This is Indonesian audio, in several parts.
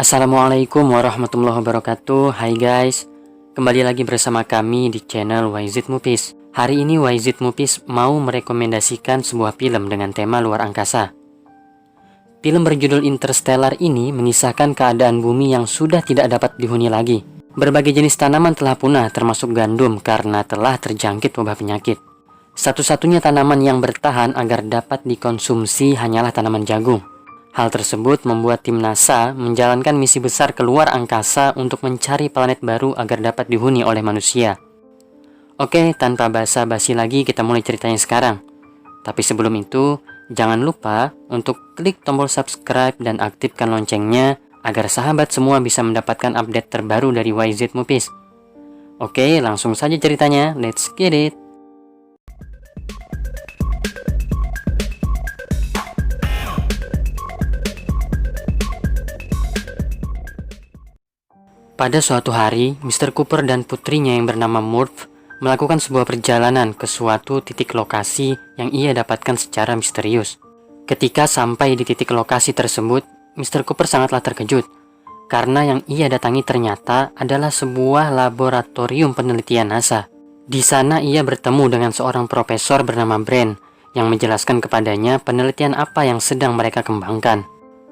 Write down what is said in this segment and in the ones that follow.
Assalamualaikum warahmatullahi wabarakatuh. Hai guys, kembali lagi bersama kami di channel YZ Movies. Hari ini YZ Movies mau merekomendasikan sebuah film dengan tema luar angkasa. Film berjudul Interstellar ini mengisahkan keadaan bumi yang sudah tidak dapat dihuni lagi. Berbagai jenis tanaman telah punah termasuk gandum karena telah terjangkit wabah penyakit. Satu-satunya tanaman yang bertahan agar dapat dikonsumsi hanyalah tanaman jagung. Hal tersebut membuat tim NASA menjalankan misi besar keluar angkasa untuk mencari planet baru agar dapat dihuni oleh manusia. Oke, tanpa basa-basi lagi kita mulai ceritanya sekarang. Tapi sebelum itu, jangan lupa untuk klik tombol subscribe dan aktifkan loncengnya agar sahabat semua bisa mendapatkan update terbaru dari YZ Movies. Oke, langsung saja ceritanya, let's get it! Pada suatu hari, Mr. Cooper dan putrinya yang bernama Murph melakukan sebuah perjalanan ke suatu titik lokasi yang ia dapatkan secara misterius. Ketika sampai di titik lokasi tersebut, Mr. Cooper sangatlah terkejut karena yang ia datangi ternyata adalah sebuah laboratorium penelitian NASA. Di sana ia bertemu dengan seorang profesor bernama Brand yang menjelaskan kepadanya penelitian apa yang sedang mereka kembangkan.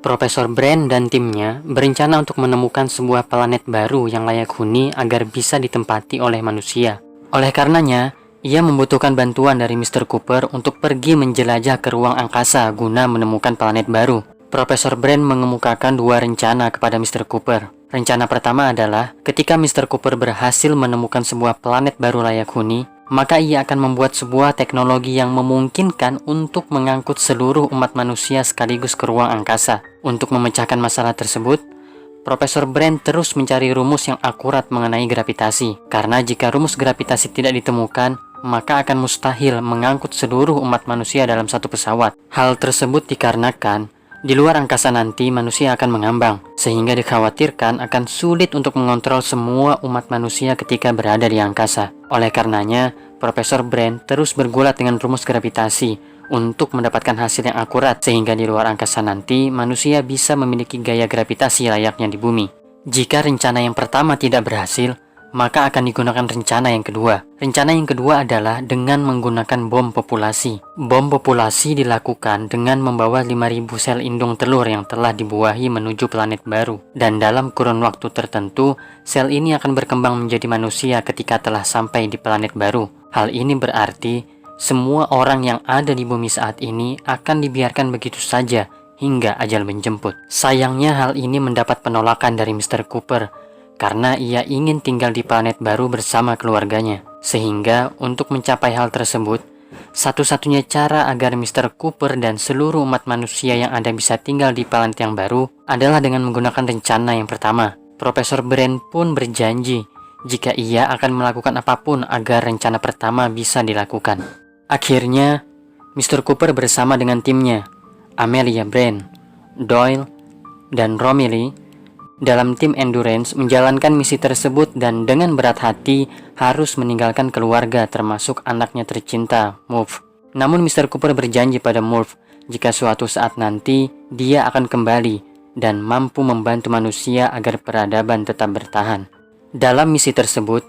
Profesor Brand dan timnya berencana untuk menemukan sebuah planet baru yang layak huni agar bisa ditempati oleh manusia. Oleh karenanya, ia membutuhkan bantuan dari Mr. Cooper untuk pergi menjelajah ke ruang angkasa guna menemukan planet baru. Profesor Brand mengemukakan dua rencana kepada Mr. Cooper. Rencana pertama adalah ketika Mr. Cooper berhasil menemukan sebuah planet baru layak huni, maka ia akan membuat sebuah teknologi yang memungkinkan untuk mengangkut seluruh umat manusia sekaligus ke ruang angkasa. Untuk memecahkan masalah tersebut, Profesor Brand terus mencari rumus yang akurat mengenai gravitasi. Karena jika rumus gravitasi tidak ditemukan, maka akan mustahil mengangkut seluruh umat manusia dalam satu pesawat. Hal tersebut dikarenakan di luar angkasa nanti manusia akan mengambang, sehingga dikhawatirkan akan sulit untuk mengontrol semua umat manusia ketika berada di angkasa. Oleh karenanya, Profesor Brand terus bergulat dengan rumus gravitasi untuk mendapatkan hasil yang akurat, sehingga di luar angkasa nanti manusia bisa memiliki gaya gravitasi layaknya di bumi. Jika rencana yang pertama tidak berhasil, maka akan digunakan rencana yang kedua. Rencana yang kedua adalah dengan menggunakan bom populasi. Bom populasi dilakukan dengan membawa 5.000 sel indung telur yang telah dibuahi menuju planet baru. Dan dalam kurun waktu tertentu, sel ini akan berkembang menjadi manusia ketika telah sampai di planet baru. Hal ini berarti semua orang yang ada di bumi saat ini akan dibiarkan begitu saja hingga ajal menjemput. Sayangnya hal ini mendapat penolakan dari Mr. Cooper karena ia ingin tinggal di planet baru bersama keluarganya. Sehingga untuk mencapai hal tersebut, satu-satunya cara agar Mr. Cooper dan seluruh umat manusia yang ada bisa tinggal di planet yang baru adalah dengan menggunakan rencana yang pertama. Profesor Brand pun berjanji jika ia akan melakukan apapun agar rencana pertama bisa dilakukan. Akhirnya, Mr. Cooper bersama dengan timnya, Amelia Brand, Doyle, dan Romilly, dalam tim Endurance menjalankan misi tersebut dan dengan berat hati harus meninggalkan keluarga termasuk anaknya tercinta, Murph. Namun Mr. Cooper berjanji pada Murph jika suatu saat nanti dia akan kembali dan mampu membantu manusia agar peradaban tetap bertahan. Dalam misi tersebut,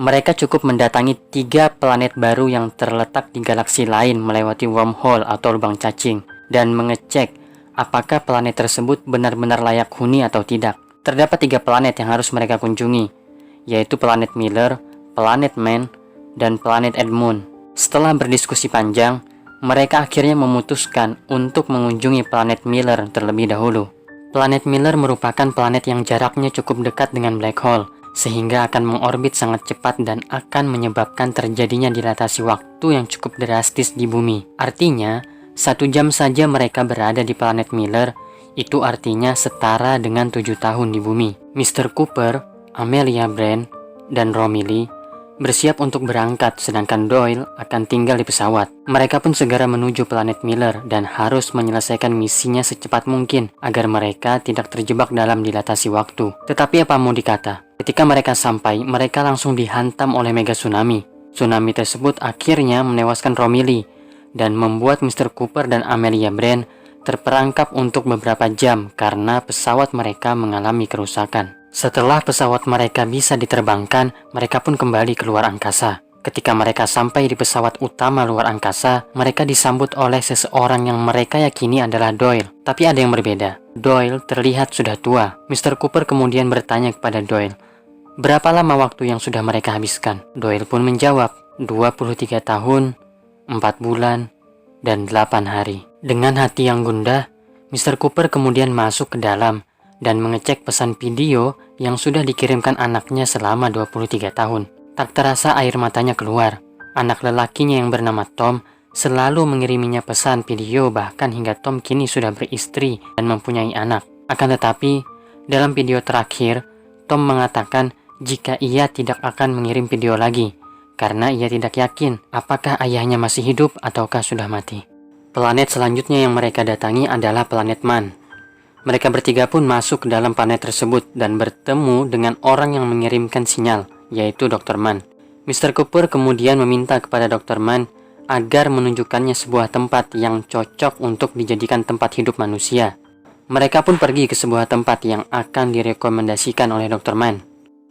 mereka cukup mendatangi 3 planet baru yang terletak di galaksi lain melewati wormhole atau lubang cacing dan mengecek apakah planet tersebut benar-benar layak huni atau tidak. Terdapat 3 planet yang harus mereka kunjungi, yaitu planet Miller, planet Man, dan planet Edmund. Setelah berdiskusi panjang, mereka akhirnya memutuskan untuk mengunjungi planet Miller terlebih dahulu. Planet Miller merupakan planet yang jaraknya cukup dekat dengan black hole, sehingga akan mengorbit sangat cepat dan akan menyebabkan terjadinya dilatasi waktu yang cukup drastis di bumi. Artinya, 1 jam saja mereka berada di planet Miller, itu artinya setara dengan 7 tahun di bumi. Mr. Cooper, Amelia Brand, dan Romilly bersiap untuk berangkat, sedangkan Doyle akan tinggal di pesawat. Mereka pun segera menuju planet Miller dan harus menyelesaikan misinya secepat mungkin agar mereka tidak terjebak dalam dilatasi waktu. Tetapi apa mau dikata, ketika mereka sampai, mereka langsung dihantam oleh mega tsunami. Tsunami tersebut akhirnya menewaskan Romilly dan membuat Mr. Cooper dan Amelia Brand terperangkap untuk beberapa jam karena pesawat mereka mengalami kerusakan. Setelah pesawat mereka bisa diterbangkan, mereka pun kembali keluar angkasa. Ketika mereka sampai di pesawat utama luar angkasa, mereka disambut oleh seseorang yang mereka yakini adalah Doyle. Tapi ada yang berbeda. Doyle terlihat sudah tua. Mr. Cooper kemudian bertanya kepada Doyle, "Berapa lama waktu yang sudah mereka habiskan?" Doyle pun menjawab, 23 tahun, 4 bulan, dan 8 hari. Dengan hati yang gundah, Mr. Cooper kemudian masuk ke dalam dan mengecek pesan video yang sudah dikirimkan anaknya selama 23 tahun. Tak terasa air matanya keluar. Anak lelakinya yang bernama Tom selalu mengiriminya pesan video bahkan hingga Tom kini sudah beristri dan mempunyai anak. Akan tetapi, dalam video terakhir, Tom mengatakan jika ia tidak akan mengirim video lagi karena ia tidak yakin apakah ayahnya masih hidup ataukah sudah mati. Planet selanjutnya yang mereka datangi adalah planet Man. Mereka bertiga pun masuk ke dalam planet tersebut dan bertemu dengan orang yang mengirimkan sinyal, yaitu Dr. Mann. Mr. Cooper kemudian meminta kepada Dr. Mann agar menunjukkannya sebuah tempat yang cocok untuk dijadikan tempat hidup manusia. Mereka pun pergi ke sebuah tempat yang akan direkomendasikan oleh Dr. Mann.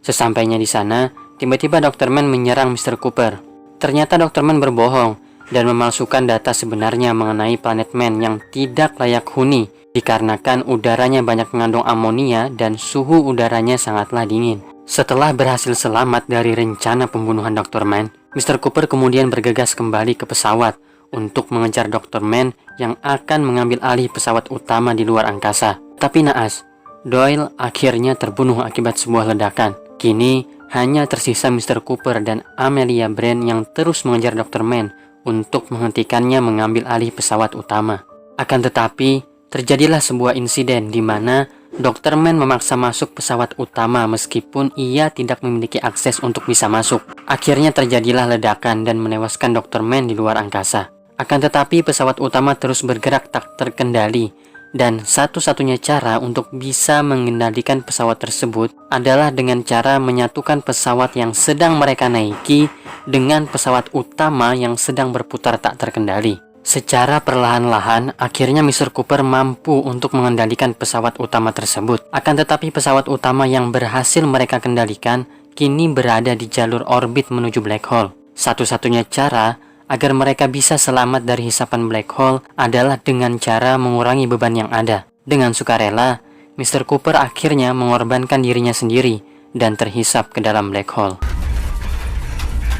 Sesampainya di sana, tiba-tiba Dr. Mann menyerang Mr. Cooper. Ternyata Dr. Mann berbohong dan memalsukan data sebenarnya mengenai planet Man yang tidak layak huni dikarenakan udaranya banyak mengandung amonia dan suhu udaranya sangatlah dingin. Setelah berhasil selamat dari rencana pembunuhan Dr. Mann, Mr. Cooper kemudian bergegas kembali ke pesawat untuk mengejar Dr. Mann yang akan mengambil alih pesawat utama di luar angkasa. Tapi naas, Doyle akhirnya terbunuh akibat sebuah ledakan. Kini hanya tersisa Mr. Cooper dan Amelia Brand yang terus mengejar Dr. Mann untuk menghentikannya mengambil alih pesawat utama. Akan tetapi, terjadilah sebuah insiden di mana Dr. Mann memaksa masuk pesawat utama meskipun ia tidak memiliki akses untuk bisa masuk. Akhirnya terjadilah ledakan dan menewaskan Dr. Mann di luar angkasa. Akan tetapi pesawat utama terus bergerak tak terkendali dan satu-satunya cara untuk bisa mengendalikan pesawat tersebut adalah dengan cara menyatukan pesawat yang sedang mereka naiki dengan pesawat utama yang sedang berputar tak terkendali. Secara perlahan-lahan, akhirnya Mr. Cooper mampu untuk mengendalikan pesawat utama tersebut. Akan tetapi pesawat utama yang berhasil mereka kendalikan kini berada di jalur orbit menuju black hole. Satu-satunya cara agar mereka bisa selamat dari hisapan black hole adalah dengan cara mengurangi beban yang ada. Dengan sukarela, Mr. Cooper akhirnya mengorbankan dirinya sendiri dan terhisap ke dalam black hole.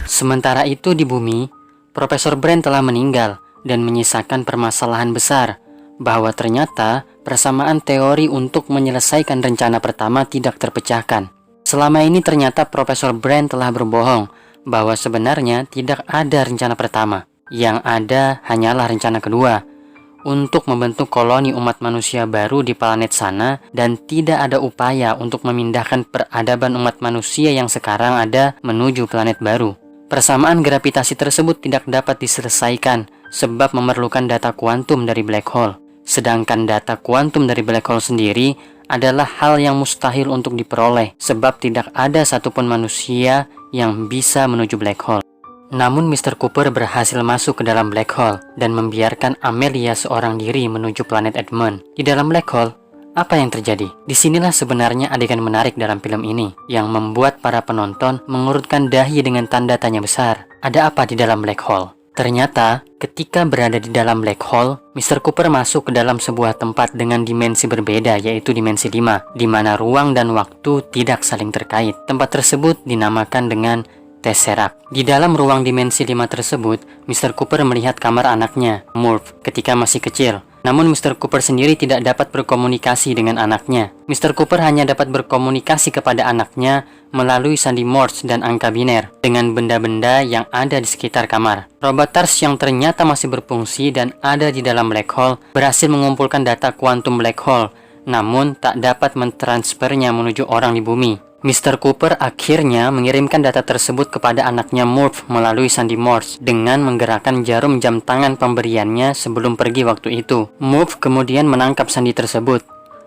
Sementara itu di bumi, Profesor Brand telah meninggal dan menyisakan permasalahan besar bahwa ternyata persamaan teori untuk menyelesaikan rencana pertama tidak terpecahkan. Selama ini ternyata Profesor Brand telah berbohong bahwa sebenarnya tidak ada rencana pertama. Yang ada hanyalah rencana kedua untuk membentuk koloni umat manusia baru di planet sana dan tidak ada upaya untuk memindahkan peradaban umat manusia yang sekarang ada menuju planet baru. Persamaan gravitasi tersebut tidak dapat diselesaikan sebab memerlukan data kuantum dari black hole. Sedangkan data kuantum dari black hole sendiri adalah hal yang mustahil untuk diperoleh sebab tidak ada satupun manusia yang bisa menuju black hole. Namun Mr. Cooper berhasil masuk ke dalam black hole dan membiarkan Amelia seorang diri menuju planet Edmund. Di dalam black hole, apa yang terjadi? Disinilah sebenarnya adegan menarik dalam film ini yang membuat para penonton mengurutkan dahi dengan tanda tanya besar. Ada apa di dalam black hole? Ternyata, ketika berada di dalam black hole, Mr. Cooper masuk ke dalam sebuah tempat dengan dimensi berbeda, yaitu dimensi 5, di mana ruang dan waktu tidak saling terkait. Tempat tersebut dinamakan dengan Tesseract. Di dalam ruang dimensi 5 tersebut, Mr. Cooper melihat kamar anaknya, Murph, ketika masih kecil. Namun Mr. Cooper sendiri tidak dapat berkomunikasi dengan anaknya. Mr. Cooper hanya dapat berkomunikasi kepada anaknya melalui sandi Morse dan angka biner dengan benda-benda yang ada di sekitar kamar. Robot TARS yang ternyata masih berfungsi dan ada di dalam black hole berhasil mengumpulkan data kuantum black hole, namun tak dapat mentransfernya menuju orang di bumi. Mr. Cooper akhirnya mengirimkan data tersebut kepada anaknya Murph melalui sandi Morse dengan menggerakkan jarum jam tangan pemberiannya sebelum pergi waktu itu. Murph kemudian menangkap sandi tersebut,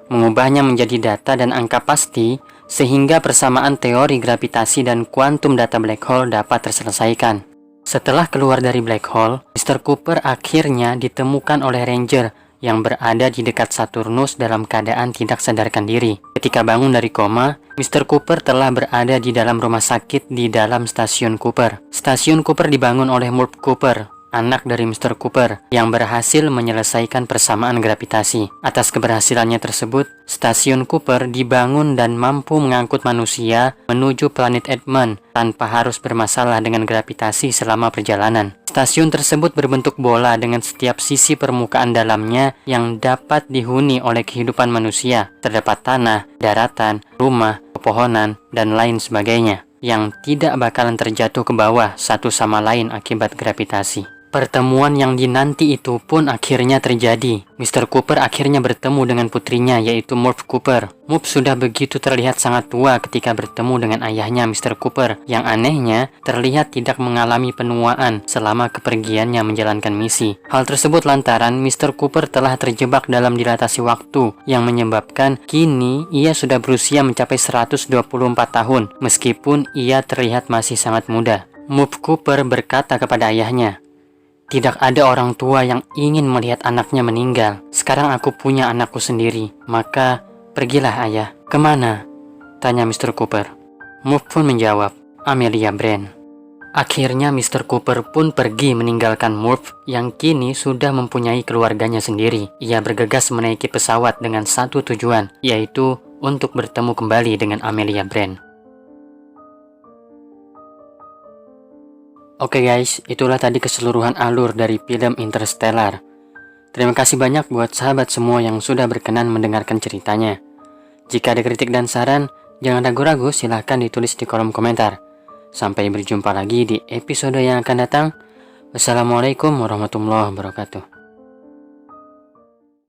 mengubahnya menjadi data dan angka pasti sehingga persamaan teori gravitasi dan kuantum data black hole dapat terselesaikan. Setelah keluar dari black hole, Mr. Cooper akhirnya ditemukan oleh Ranger yang berada di dekat Saturnus dalam keadaan tidak sadarkan diri. Ketika bangun dari koma, Mr. Cooper telah berada di dalam rumah sakit di dalam stasiun Cooper. Stasiun Cooper dibangun oleh Murph Cooper, anak dari Mr. Cooper, yang berhasil menyelesaikan persamaan gravitasi. Atas keberhasilannya tersebut, stasiun Cooper dibangun dan mampu mengangkut manusia menuju planet Edmund tanpa harus bermasalah dengan gravitasi selama perjalanan. Stasiun tersebut berbentuk bola dengan setiap sisi permukaan dalamnya yang dapat dihuni oleh kehidupan manusia. Terdapat tanah, daratan, rumah, pepohonan, dan lain sebagainya yang tidak bakalan terjatuh ke bawah satu sama lain akibat gravitasi. Pertemuan yang dinanti itu pun akhirnya terjadi. Mr. Cooper akhirnya bertemu dengan putrinya, yaitu Murph Cooper. Murph sudah begitu terlihat sangat tua ketika bertemu dengan ayahnya Mr. Cooper. Yang anehnya, terlihat tidak mengalami penuaan selama kepergiannya menjalankan misi. Hal tersebut lantaran Mr. Cooper telah terjebak dalam dilatasi waktu, yang menyebabkan kini ia sudah berusia mencapai 124 tahun, meskipun ia terlihat masih sangat muda. Murph Cooper berkata kepada ayahnya, "Tidak ada orang tua yang ingin melihat anaknya meninggal. Sekarang aku punya anakku sendiri. Maka, pergilah ayah." "Kemana?" tanya Mr. Cooper. Murph pun menjawab, "Amelia Brand." Akhirnya Mr. Cooper pun pergi meninggalkan Murph yang kini sudah mempunyai keluarganya sendiri. Ia bergegas menaiki pesawat dengan satu tujuan, yaitu untuk bertemu kembali dengan Amelia Brand. Oke guys, itulah tadi keseluruhan alur dari film Interstellar. Terima kasih banyak buat sahabat semua yang sudah berkenan mendengarkan ceritanya. Jika ada kritik dan saran, jangan ragu-ragu, silahkan ditulis di kolom komentar. Sampai berjumpa lagi di episode yang akan datang. Wassalamualaikum warahmatullahi wabarakatuh.